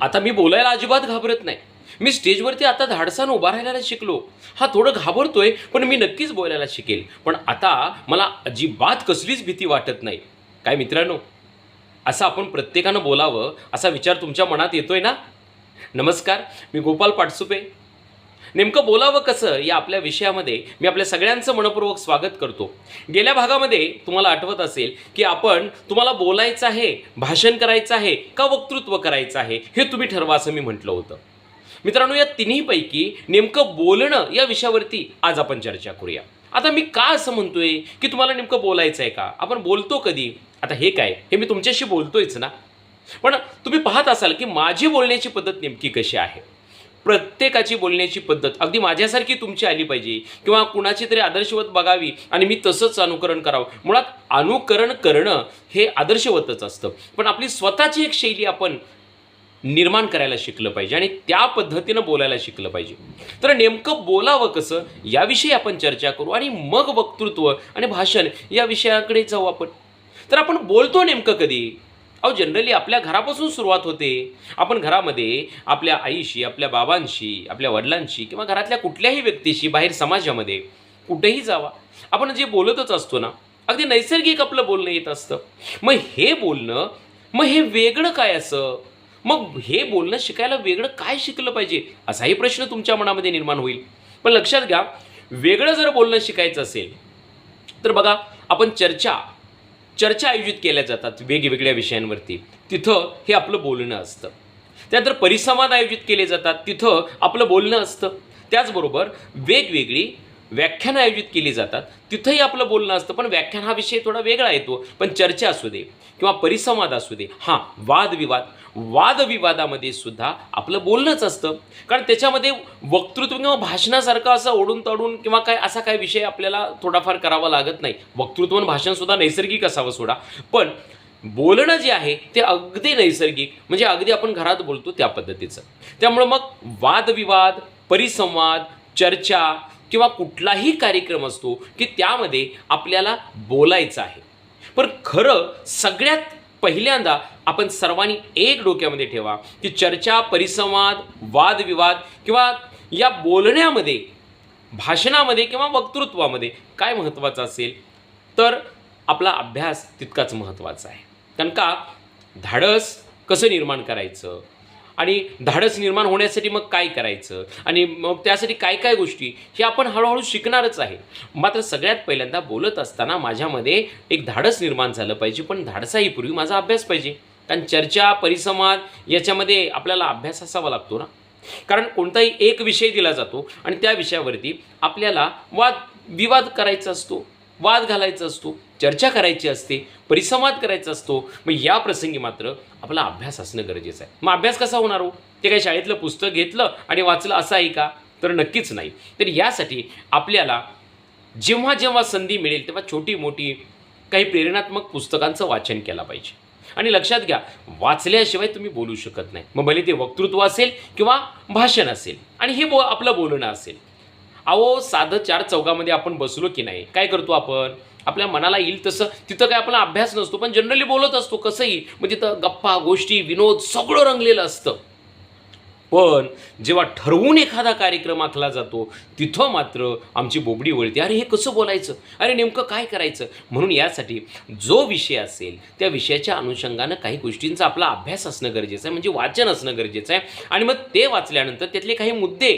आता मी बोलायला अजिबात घाबरत नाही. मी स्टेजवरती आता धाडसानं उभा राहायला शिकलो. हा थोडं घाबरतोय, पण मी नक्कीच बोलायला शिकेल. पण आता मला अजिबात कसलीच भीती वाटत नाही. काय मित्रांनो, असं आपण प्रत्येकानं बोलावं असा विचार तुमच्या मनात येतोय ना? नमस्कार, मी गोपाल पाटसुपे. नेमकं बोलावं कसं या आपल्या विषयामध्ये मी आपल्या सगळ्यांचं मनपूर्वक स्वागत करतो. गेल्या भागामध्ये तुम्हाला आठवत असेल की आपण तुम्हाला बोलायचं आहे, भाषण करायचं आहे का वक्तृत्व करायचं आहे हे तुम्ही ठरवा असं मी म्हटलं होतं. मित्रांनो, या तिन्हीपैकी नेमकं बोलणं या विषयावरती आज आपण चर्चा करूया. आता मी का असं म्हणतोय की तुम्हाला नेमकं बोलायचं आहे का? आपण बोलतो कधी? आता हे काय, हे मी तुमच्याशी बोलतोयच ना. पण तुम्ही पाहत असाल की माझी बोलण्याची पद्धत नेमकी कशी आहे. प्रत्येकाची बोलण्याची पद्धत अगदी माझ्यासारखी तुमची आली पाहिजे किंवा कुणाची तरी आदर्शवत बघावी आणि मी तसंच अनुकरण करावं. मुळात अनुकरण करणं हे आदर्शवतच असतं, पण आपली स्वतःची एक शैली आपण निर्माण करायला शिकलं पाहिजे आणि त्या पद्धतीनं बोलायला शिकलं पाहिजे. तर नेमकं बोलावं कसं याविषयी आपण चर्चा करू आणि मग वक्तृत्व आणि भाषण या विषयाकडे जाऊ आपण. तर आपण बोलतो नेमकं कधी? जनरली आपल्या घरापासून सुरुवात होते. आपण घरामध्ये आपल्या आईशी, आपल्या बाबांशी, आपल्या वडिलांशी किंवा घरातल्या कुठल्याही व्यक्तीशी, बाहेर समाजामध्ये कुठेही जावा, आपण जे बोलतच असतो ना, अगदी नैसर्गिक आपलं बोलणं येत असतं. मग हे वेगळं काय असं? मग हे बोलणं शिकायला वेगळं काय शिकलं पाहिजे असाही प्रश्न तुमच्या मनामध्ये निर्माण होईल. पण लक्षात घ्या, वेगळं जर बोलणं शिकायचं असेल तर बघा, आपण चर्चा आयोजित केल्या जातात वेगवेगळ्या विषयांवरती. तिथं हे आपलं बोलणं असतं. त्यानंतर परिसंवाद आयोजित केले जातात. तिथं आपलं बोलणं असतं. त्याचबरोबर वेगवेगळी व्याख्यानं आयोजित केली जातात. तिथंही आपलं बोलणं असतं. पण व्याख्यान हा विषय थोडा वेगळा येतो. पण चर्चा असू दे किंवा परिसंवाद असू दे, वादविवादामध्ये सुद्धा आपलं बोलणंच असतं. कारण त्याच्यामध्ये वक्तृत्व किंवा भाषणासारखं असं ओढून तडून किंवा काय असा काय विषय आपल्याला थोडाफार करावा लागत नाही. वक्तृत्व आणि भाषणसुद्धा नैसर्गिक असावं सोडा, पण बोलणं जे आहे ते अगदी नैसर्गिक, म्हणजे अगदी आपण घरात बोलतो त्या पद्धतीचं. त्यामुळं मग वादविवाद, परिसंवाद, चर्चा किंवा कुठलाही कार्यक्रम असतो की त्यामध्ये आपल्याला बोलायचं आहे. पण खरं सगळ्यात पहिल्यांदा आपण सर्वांनी एक डोक्यामध्ये ठेवा की चर्चा, परिसंवाद, वादविवाद किंवा या बोलण्यामध्ये, भाषणामध्ये किंवा वक्तृत्वामध्ये काय महत्त्वाचं असेल तर आपला अभ्यास तितकाच महत्त्वाचा आहे. कारण का, धाडस कसं निर्माण करायचं आणि धाडस निर्माण होण्यासाठी मग काय करायचं आणि मग त्यासाठी काय काय गोष्टी हे आपण हळूहळू शिकणारच आहे. मात्र सगळ्यात पहिल्यांदा बोलत असताना माझ्यामध्ये एक धाडस निर्माण झालं पाहिजे, पण धाडसाही पूर्वी माझा अभ्यास पाहिजे. कारण चर्चा, परिसंवाद याच्यामध्ये आपल्याला अभ्यास असावा लागतो ना. कारण कोणताही एक विषय दिला जातो आणि त्या विषयावरती आपल्याला विवाद करायचा असतो, वाद घालायचा असतो, चर्चा करायची असते, परिसंवाद करायचा असतो. मग या प्रसंगी मात्र आपला अभ्यास असणं गरजेचं आहे. मग अभ्यास कसा होणार हो? ते काही शाळेतलं पुस्तक घेतलं आणि वाचलं असं आहे का? तर नक्कीच नाही. तर यासाठी आपल्याला जेव्हा जेव्हा संधी मिळेल तेव्हा छोटी मोठी काही प्रेरणात्मक पुस्तकांचं वाचन केलं पाहिजे. आणि लक्षात घ्या, वाचल्याशिवाय तुम्ही बोलू शकत नाही. मग भले ते वक्तृत्व असेल किंवा भाषण असेल आणि हे आपलं बोलणं असेल. साधं चार चौघामध्ये आपण बसलो की नाही, काय करतो आपण? आपल्या मनाला येईल तसं, तिथं काय आपला अभ्यास नसतो, पण जनरली बोलत असतो कसंही. मग तिथं गप्पा, गोष्टी, विनोद सगळं रंगलेलं असतं. पण जेव्हा ठरवून एखादा कार्यक्रम आखला जातो तिथं मात्र आमची बोबडी वळते. अरे हे कसं बोलायचं? अरे नेमकं काय करायचं? म्हणून यासाठी जो विषय असेल त्या विषयाच्या अनुषंगानं काही गोष्टींचा आपला अभ्यास असणं गरजेचं आहे, म्हणजे वाचन असणं गरजेचं आहे. आणि मग ते वाचल्यानंतर त्यातले काही मुद्दे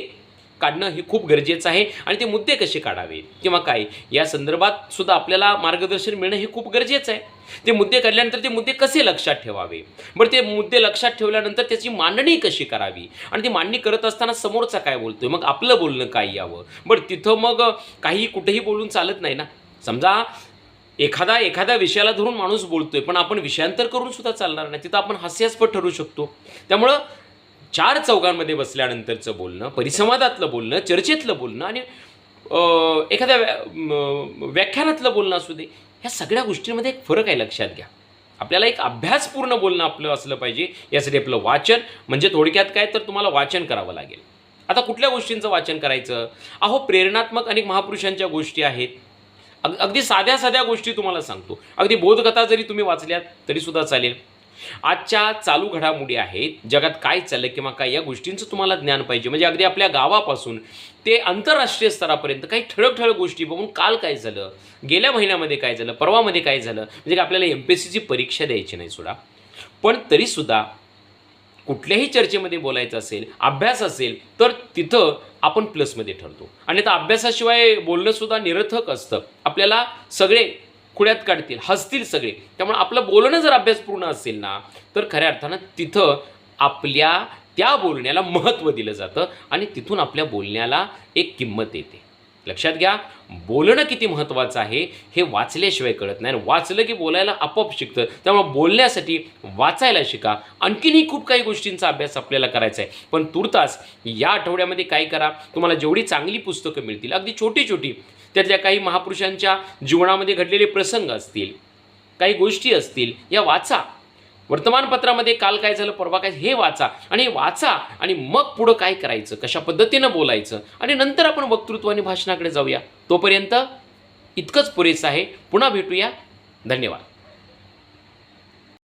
काढणं हे खूप गरजेचं आहे. आणि ते मुद्दे कसे काढावे किंवा काय या संदर्भात सुद्धा आपल्याला मार्गदर्शन मिळणं हे खूप गरजेचं आहे. ते मुद्दे काढल्यानंतर ते मुद्दे कसे लक्षात ठेवावे, बरं ते मुद्दे लक्षात ठेवल्यानंतर त्याची मांडणी कशी करावी आणि ती मांडणी करत असताना समोरचा काय बोलतोय, मग आपलं बोलणं काय यावं. बरं तिथं मग काही कुठेही बोलून चालत नाही ना. समजा एखाद्या विषयाला धरून माणूस बोलतोय पण आपण विषयांतर करून सुद्धा चालणार नाही. तिथं आपण हास्यास्पद ठरू शकतो. त्यामुळं चार चौघांमध्ये बसल्यानंतरचं बोलणं, परिसंवादातलं बोलणं, चर्चेतलं बोलणं आणि एखाद्या व्याख्यानातलं बोलणं असू दे, ह्या सगळ्या गोष्टींमध्ये एक फरक आहे, लक्षात घ्या. आपल्याला एक अभ्यासपूर्ण बोलणं आपलं असलं पाहिजे. यासाठी आपलं वाचन, म्हणजे थोडक्यात काय तर तुम्हाला वाचन करावं लागेल. आता कुठल्या गोष्टींचं वाचन करायचं? प्रेरणात्मक अनेक महापुरुषांच्या गोष्टी आहेत. अगदी साध्या साध्या गोष्टी तुम्हाला सांगतो. अगदी बोधकथा जरी तुम्ही वाचल्यात तरीसुद्धा चालेल. आजच्या चालू घडामोडी आहेत, जगात काय चाललं किंवा काय या गोष्टींचं तुम्हाला ज्ञान पाहिजे. म्हणजे अगदी आपल्या गावापासून ते आंतरराष्ट्रीय स्तरापर्यंत काही ठळक गोष्टी बघून काल काय झालं, गेल्या महिन्यामध्ये काय झालं, परवामध्ये काय झालं. म्हणजे काय आपल्याला MPSCची परीक्षा द्यायची नाही सोडा, पण तरीसुद्धा कुठल्याही चर्चेमध्ये बोलायचं असेल, अभ्यास असेल, तर तिथं आपण प्लसमध्ये ठरतो. आणि आता अभ्यासाशिवाय बोलणंसुद्धा निरर्थक असतं. आपल्याला सगळे खुळ्यात काढतील, हसतील सगळे. त्यामुळे आपलं बोलणं जर अभ्यासपूर्ण असेल ना, तर खऱ्या अर्थानं तिथं आपल्या त्या बोलण्याला महत्त्व दिलं जातं आणि तिथून आपल्या बोलण्याला एक किंमत येते. लक्षात घ्या, बोलणं किती महत्त्वाचं आहे हे वाचल्याशिवाय कळत नाही. आणि वाचलं की बोलायला आपोआप शिकतं. त्यामुळे बोलण्यासाठी वाचायला शिका. आणखीनही खूप काही गोष्टींचा अभ्यास आपल्याला करायचा आहे. पण तुर्तास या आठवड्यामध्ये काय करा, तुम्हाला जेवढी चांगली पुस्तकं मिळतील, अगदी छोटी छोटी, त्यातल्या काही महापुरुषांच्या जीवनामध्ये घडलेले प्रसंग असतील, काही गोष्टी असतील, या वाचा. वर्तमानपत्रामध्ये काल काय झालं, परवा काय, हे वाचा. आणि वाचा आणि मग पुढं काय करायचं, कशा पद्धतीनं बोलायचं, आणि नंतर आपण वक्तृत्व आणि भाषणाकडे जाऊया. तोपर्यंत इतकंच पुरेसं आहे. पुन्हा भेटूया. धन्यवाद.